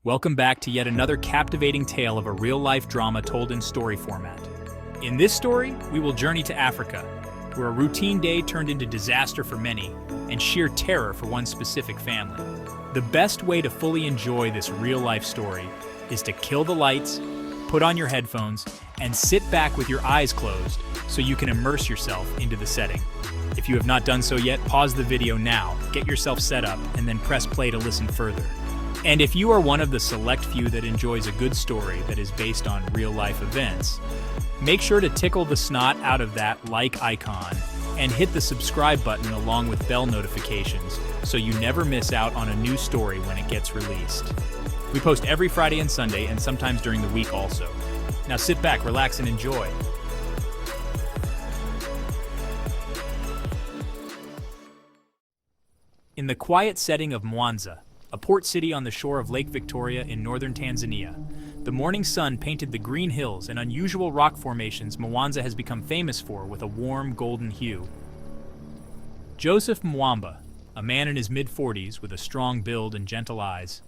Welcome back to yet another captivating tale of a real-life drama told in story format. In this story, we will journey to Africa, where a routine day turned into disaster for many and sheer terror for one specific family. The best way to fully enjoy this real-life story is to kill the lights, put on your headphones, and sit back with your eyes closed so you can immerse yourself into the setting. If you have not done so yet, pause the video now, get yourself set up, and then press play to listen further. And if you are one of the select few that enjoys a good story that is based on real-life events, make sure to tickle the snot out of that like icon and hit the subscribe button along with bell notifications so you never miss out on a new story when it gets released. We post every Friday and Sunday and sometimes during the week also. Now sit back, relax, and enjoy. In the quiet setting of Mwanza, a port city on the shore of Lake Victoria in northern Tanzania, the morning sun painted the green hills and unusual rock formations Mwanza has become famous for with a warm golden hue. Joseph Mwamba, a man in his mid-40s with a strong build and gentle eyes,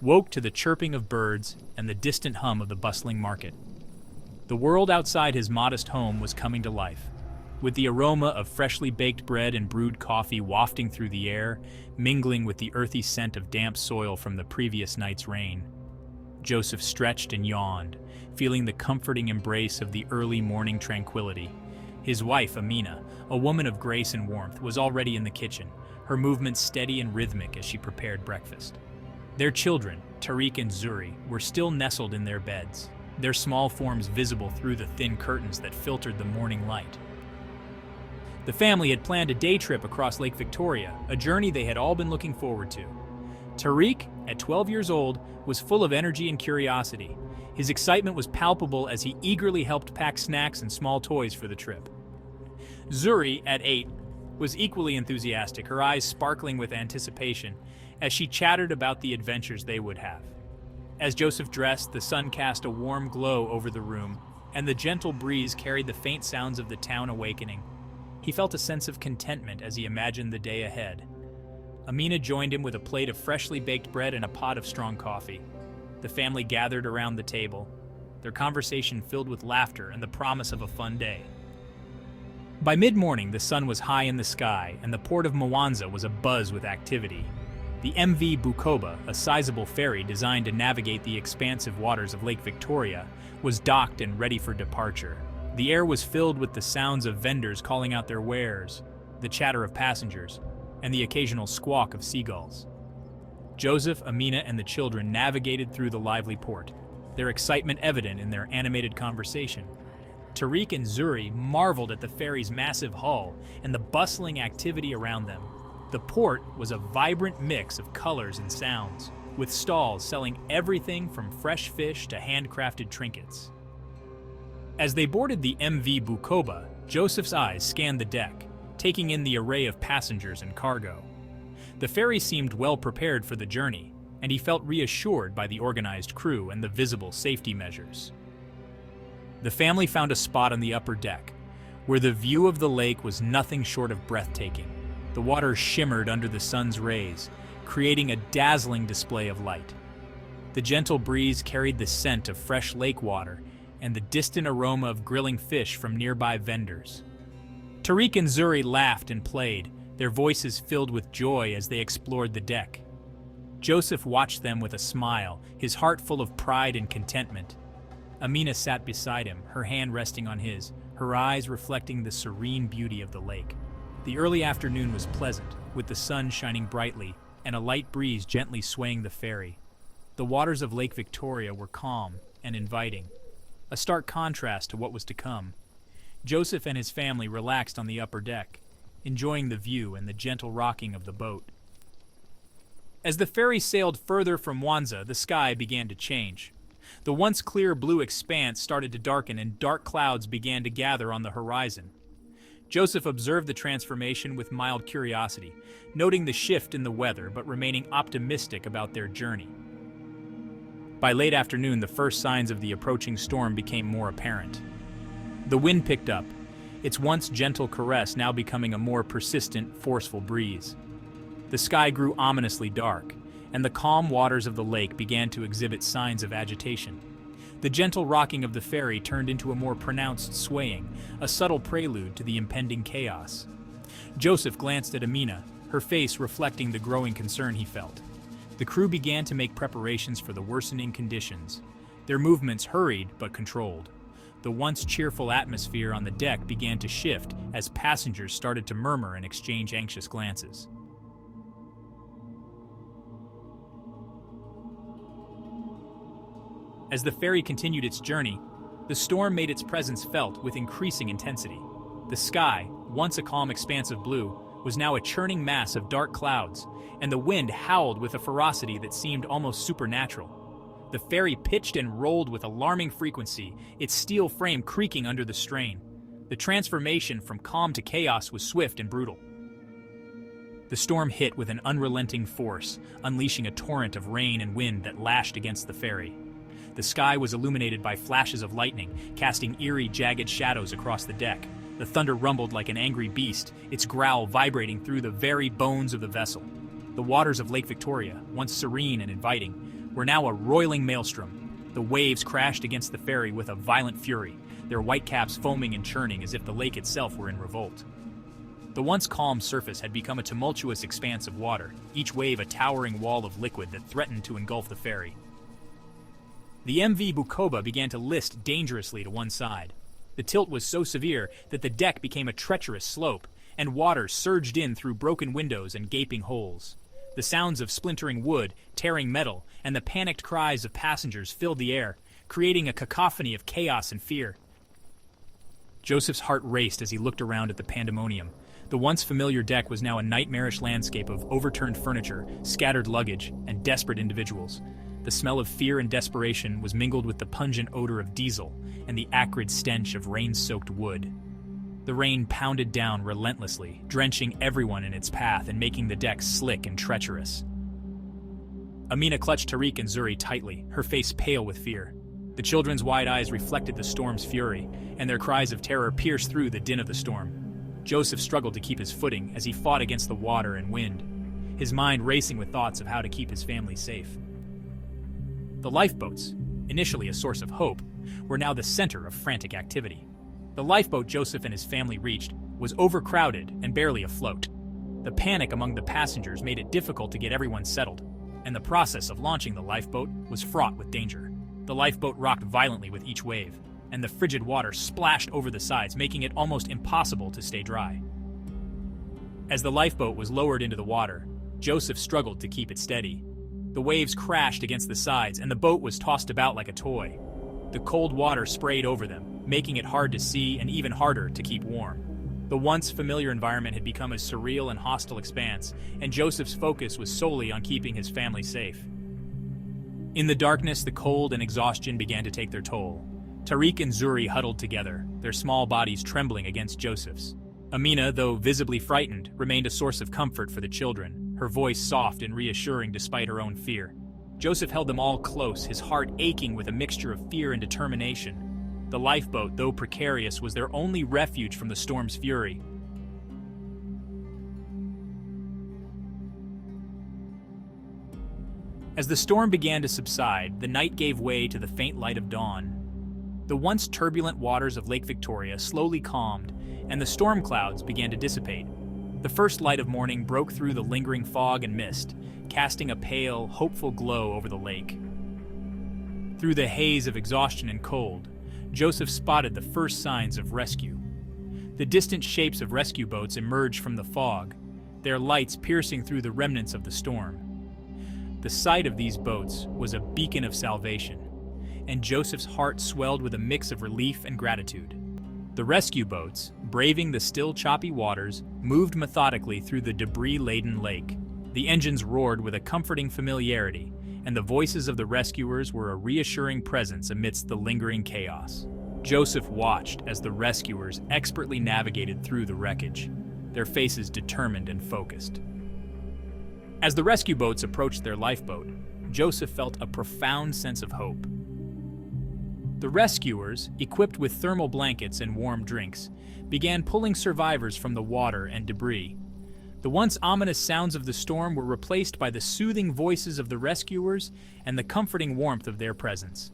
woke to the chirping of birds and the distant hum of the bustling market. The world outside his modest home was coming to life, with the aroma of freshly baked bread and brewed coffee wafting through the air, mingling with the earthy scent of damp soil from the previous night's rain. Joseph stretched and yawned, feeling the comforting embrace of the early morning tranquility. His wife, Amina, a woman of grace and warmth, was already in the kitchen, her movements steady and rhythmic as she prepared breakfast. Their children, Tariq and Zuri, were still nestled in their beds, their small forms visible through the thin curtains that filtered the morning light. The family had planned a day trip across Lake Victoria, a journey they had all been looking forward to. Tariq, at 12 years old, was full of energy and curiosity. His excitement was palpable as he eagerly helped pack snacks and small toys for the trip. Zuri, at 8, was equally enthusiastic, her eyes sparkling with anticipation as she chattered about the adventures they would have. As Joseph dressed, the sun cast a warm glow over the room, and the gentle breeze carried the faint sounds of the town awakening. He felt a sense of contentment as he imagined the day ahead. Amina joined him with a plate of freshly baked bread and a pot of strong coffee. The family gathered around the table, their conversation filled with laughter and the promise of a fun day. By mid-morning, the sun was high in the sky, and the port of Mwanza was abuzz with activity. The MV Bukoba, a sizable ferry designed to navigate the expansive waters of Lake Victoria, was docked and ready for departure. The air was filled with the sounds of vendors calling out their wares, the chatter of passengers, and the occasional squawk of seagulls. Joseph, Amina, and the children navigated through the lively port, their excitement evident in their animated conversation. Tariq and Zuri marveled at the ferry's massive hull and the bustling activity around them. The port was a vibrant mix of colors and sounds, with stalls selling everything from fresh fish to handcrafted trinkets. As they boarded the MV Bukoba, Joseph's eyes scanned the deck, taking in the array of passengers and cargo. The ferry seemed well prepared for the journey, and he felt reassured by the organized crew and the visible safety measures. The family found a spot on the upper deck, where the view of the lake was nothing short of breathtaking. The water shimmered under the sun's rays, creating a dazzling display of light. The gentle breeze carried the scent of fresh lake water and the distant aroma of grilling fish from nearby vendors. Tariq and Zuri laughed and played, their voices filled with joy as they explored the deck. Joseph watched them with a smile, his heart full of pride and contentment. Amina sat beside him, her hand resting on his, her eyes reflecting the serene beauty of the lake. The early afternoon was pleasant, with the sun shining brightly and a light breeze gently swaying the ferry. The waters of Lake Victoria were calm and inviting, a stark contrast to what was to come. Joseph and his family relaxed on the upper deck, enjoying the view and the gentle rocking of the boat. As the ferry sailed further from Mwanza, the sky began to change. The once clear blue expanse started to darken and dark clouds began to gather on the horizon. Joseph observed the transformation with mild curiosity, noting the shift in the weather but remaining optimistic about their journey. By late afternoon, the first signs of the approaching storm became more apparent. The wind picked up, its once gentle caress now becoming a more persistent, forceful breeze. The sky grew ominously dark, and the calm waters of the lake began to exhibit signs of agitation. The gentle rocking of the ferry turned into a more pronounced swaying, a subtle prelude to the impending chaos. Joseph glanced at Amina, her face reflecting the growing concern he felt. The crew began to make preparations for the worsening conditions. Their movements hurried but controlled. The once cheerful atmosphere on the deck began to shift as passengers started to murmur and exchange anxious glances. As the ferry continued its journey, the storm made its presence felt with increasing intensity. The sky, once a calm expanse of blue, was now a churning mass of dark clouds, and the wind howled with a ferocity that seemed almost supernatural. The ferry pitched and rolled with alarming frequency, its steel frame creaking under the strain. The transformation from calm to chaos was swift and brutal. The storm hit with an unrelenting force, unleashing a torrent of rain and wind that lashed against the ferry. The sky was illuminated by flashes of lightning, casting eerie, jagged shadows across the deck. The thunder rumbled like an angry beast, its growl vibrating through the very bones of the vessel. The waters of Lake Victoria, once serene and inviting, were now a roiling maelstrom. The waves crashed against the ferry with a violent fury, their whitecaps foaming and churning as if the lake itself were in revolt. The once calm surface had become a tumultuous expanse of water, each wave a towering wall of liquid that threatened to engulf the ferry. The MV Bukoba began to list dangerously to one side. The tilt was so severe that the deck became a treacherous slope, and water surged in through broken windows and gaping holes. The sounds of splintering wood, tearing metal, and the panicked cries of passengers filled the air, creating a cacophony of chaos and fear. Joseph's heart raced as he looked around at the pandemonium. The once familiar deck was now a nightmarish landscape of overturned furniture, scattered luggage, and desperate individuals. The smell of fear and desperation was mingled with the pungent odor of diesel and the acrid stench of rain-soaked wood. The rain pounded down relentlessly, drenching everyone in its path and making the deck slick and treacherous. Amina clutched Tariq and Zuri tightly, her face pale with fear. The children's wide eyes reflected the storm's fury, and their cries of terror pierced through the din of the storm. Joseph struggled to keep his footing as he fought against the water and wind, his mind racing with thoughts of how to keep his family safe. The lifeboats, initially a source of hope, were now the center of frantic activity. The lifeboat Joseph and his family reached was overcrowded and barely afloat. The panic among the passengers made it difficult to get everyone settled, and the process of launching the lifeboat was fraught with danger. The lifeboat rocked violently with each wave, and the frigid water splashed over the sides, making it almost impossible to stay dry. As the lifeboat was lowered into the water, Joseph struggled to keep it steady. The waves crashed against the sides, and the boat was tossed about like a toy. The cold water sprayed over them, making it hard to see and even harder to keep warm. The once familiar environment had become a surreal and hostile expanse, and Joseph's focus was solely on keeping his family safe. In the darkness, the cold and exhaustion began to take their toll. Tariq and Zuri huddled together, their small bodies trembling against Joseph's. Amina, though visibly frightened, remained a source of comfort for the children, her voice soft and reassuring despite her own fear. Joseph held them all close, his heart aching with a mixture of fear and determination. The lifeboat, though precarious, was their only refuge from the storm's fury. As the storm began to subside, the night gave way to the faint light of dawn. The once turbulent waters of Lake Victoria slowly calmed, and the storm clouds began to dissipate. The first light of morning broke through the lingering fog and mist, casting a pale, hopeful glow over the lake. Through the haze of exhaustion and cold, Joseph spotted the first signs of rescue. The distant shapes of rescue boats emerged from the fog, their lights piercing through the remnants of the storm. The sight of these boats was a beacon of salvation, and Joseph's heart swelled with a mix of relief and gratitude. The rescue boats, braving the still choppy waters, moved methodically through the debris-laden lake. The engines roared with a comforting familiarity, and the voices of the rescuers were a reassuring presence amidst the lingering chaos. Joseph watched as the rescuers expertly navigated through the wreckage, their faces determined and focused. As the rescue boats approached their lifeboat, Joseph felt a profound sense of hope. The rescuers, equipped with thermal blankets and warm drinks, began pulling survivors from the water and debris. The once ominous sounds of the storm were replaced by the soothing voices of the rescuers and the comforting warmth of their presence.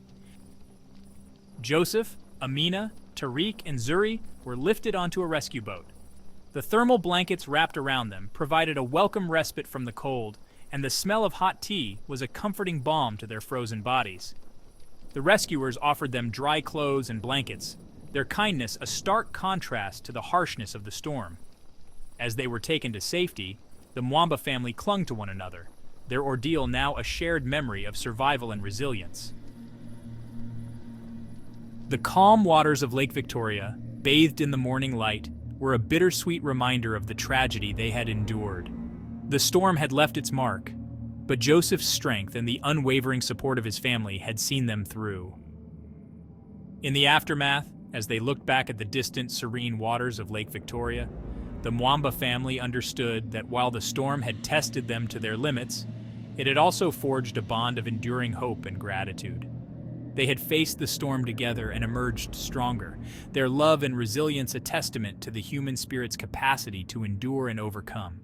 Joseph, Amina, Tariq, and Zuri were lifted onto a rescue boat. The thermal blankets wrapped around them provided a welcome respite from the cold, and the smell of hot tea was a comforting balm to their frozen bodies. The rescuers offered them dry clothes and blankets, their kindness a stark contrast to the harshness of the storm. As they were taken to safety, the Mwamba family clung to one another, their ordeal now a shared memory of survival and resilience. The calm waters of Lake Victoria, bathed in the morning light, were a bittersweet reminder of the tragedy they had endured. The storm had left its mark, but Joseph's strength and the unwavering support of his family had seen them through. In the aftermath, as they looked back at the distant, serene waters of Lake Victoria, the Mwamba family understood that while the storm had tested them to their limits, it had also forged a bond of enduring hope and gratitude. They had faced the storm together and emerged stronger, their love and resilience a testament to the human spirit's capacity to endure and overcome.